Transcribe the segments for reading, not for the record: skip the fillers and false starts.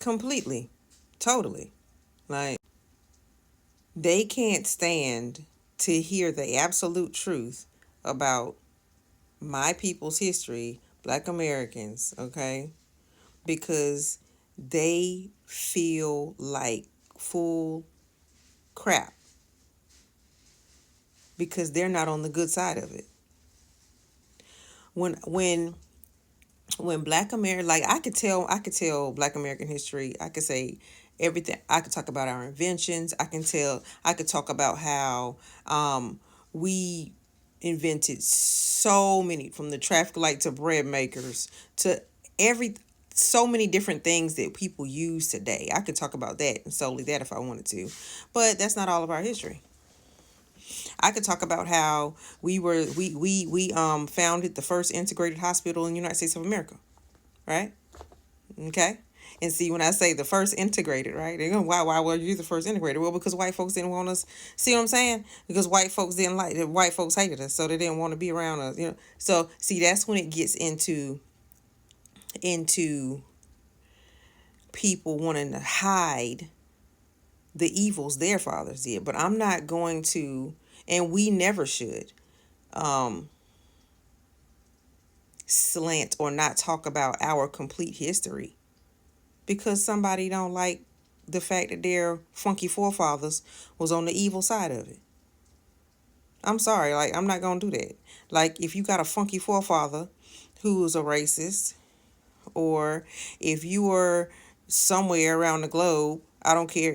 completely, totally. Like, they can't stand to hear the absolute truth about my people's history, Black Americans, okay? Because they feel like full crap because they're not on the good side of it. When Black America, like, I could tell Black American history. I could say everything. I could talk about our inventions. I could talk about how we invented so many, from the traffic light to bread makers to every so many different things that people use today. I could talk about that and solely that if I wanted to, but that's not all of our history. I could talk about how we founded the first integrated hospital in the United States of America, right? Okay. And see, when I say the first integrated, right? They're going, why were you the first integrated? Well, because white folks didn't want us. See what I'm saying? Because white folks didn't like it. White folks hated us, so they didn't want to be around us. So see, that's when it gets into people wanting to hide the evils their fathers did. But I'm not going to, and we never should, slant or not talk about our complete history because somebody don't like the fact that their funky forefathers was on the evil side of it. I'm sorry, like, I'm not gonna do that. Like, if you got a funky forefather who was a racist, or if you were somewhere around the globe, I don't care,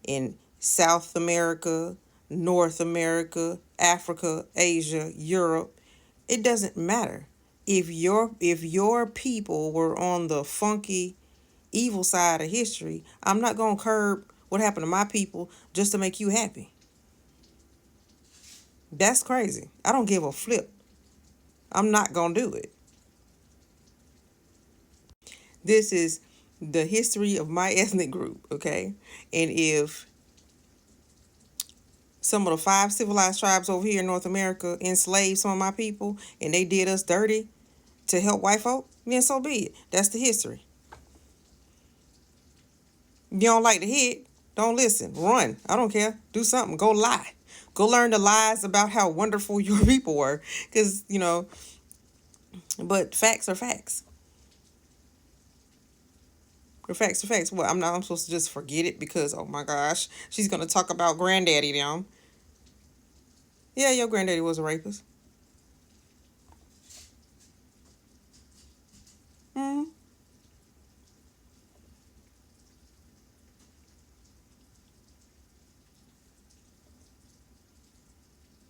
in South America, North America, Africa, Asia, Europe, it doesn't matter. If your people were on the funky evil side of history, I'm not gonna curb what happened to my people just to make you happy. That's crazy. I don't give a flip. I'm not gonna do it. This is the history of my ethnic group, okay? And if some of the five civilized tribes over here in North America enslaved some of my people and they did us dirty to help white folk, then so be it. That's the history. You don't like to hear it, don't listen. Run. I don't care. Do something. Go lie. Go learn the lies about how wonderful your people were. Because, but facts are facts. The facts are facts. Well, I'm supposed to just forget it because, oh my gosh, she's going to talk about granddaddy now. Yeah, your granddaddy was a rapist. Hmm.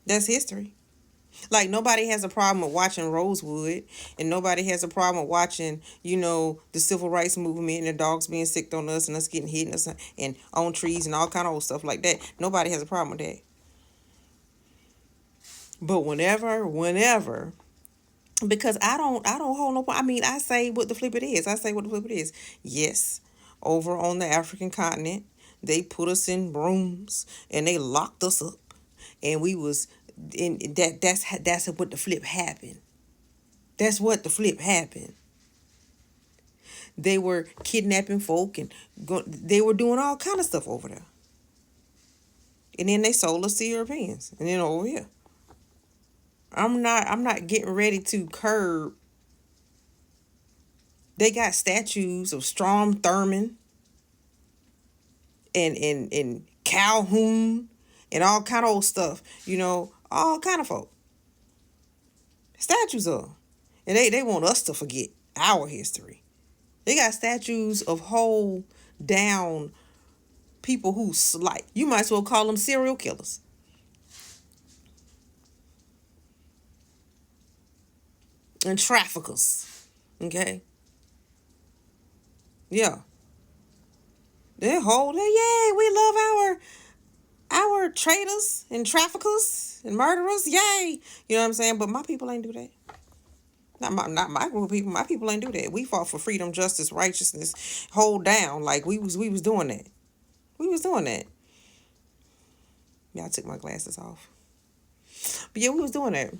That's history. Like, nobody has a problem with watching Rosewood, and nobody has a problem with watching, the civil rights movement and the dogs being sicked on us and us getting hit and us and on trees and all kind of old stuff like that. Nobody has a problem with that. But whenever, because I don't hold no. I mean, I say what the flip it is. I say what the flip it is. Yes, over on the African continent, they put us in rooms and they locked us up, and we was in that. That's what the flip happened. That's what the flip happened. They were kidnapping folk and they were doing all kind of stuff over there. And then they sold us to Europeans. And then over here, I'm not getting ready to curb. They got statues of Strom Thurmond and Calhoun and all kind of old stuff. All kind of folk. Statues of. And they want us to forget our history. They got statues of whole down people who, like, you might as well call them serial killers and traffickers. Okay? Yeah. Yeah, we love our traitors and traffickers and murderers. Yay. You know what I'm saying? But my people ain't do that. Not my group of people. My people ain't do that. We fought for freedom, justice, righteousness, hold down. Like, we was doing that. We was doing that. Yeah, I took my glasses off. But yeah, we was doing that.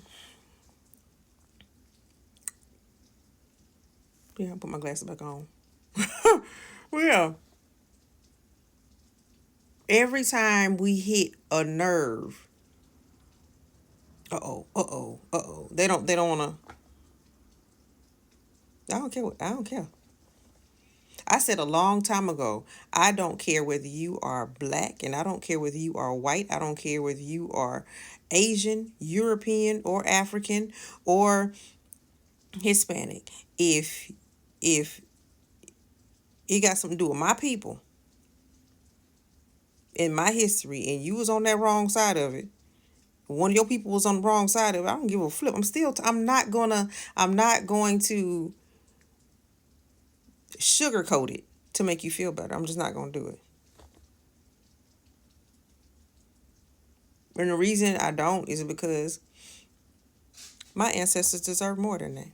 Yeah, I put my glasses back on. Well, yeah. Every time we hit a nerve, uh oh. They don't wanna. I don't care. I don't care. I said a long time ago, I don't care whether you are black, and I don't care whether you are white. I don't care whether you are Asian, European, or African, or Hispanic. If it got something to do with my people in my history, and you was on that wrong side of it, one of your people was on the wrong side of it, I don't give a flip. I'm not going to sugarcoat it to make you feel better. I'm just not going to do it. And the reason I don't is because my ancestors deserve more than that.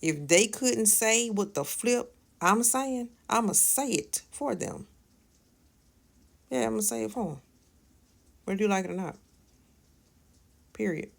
If they couldn't say what the flip I'm saying, I'm going to say it for them. Yeah, I'm going to say it for them. Whether you like it or not. Period.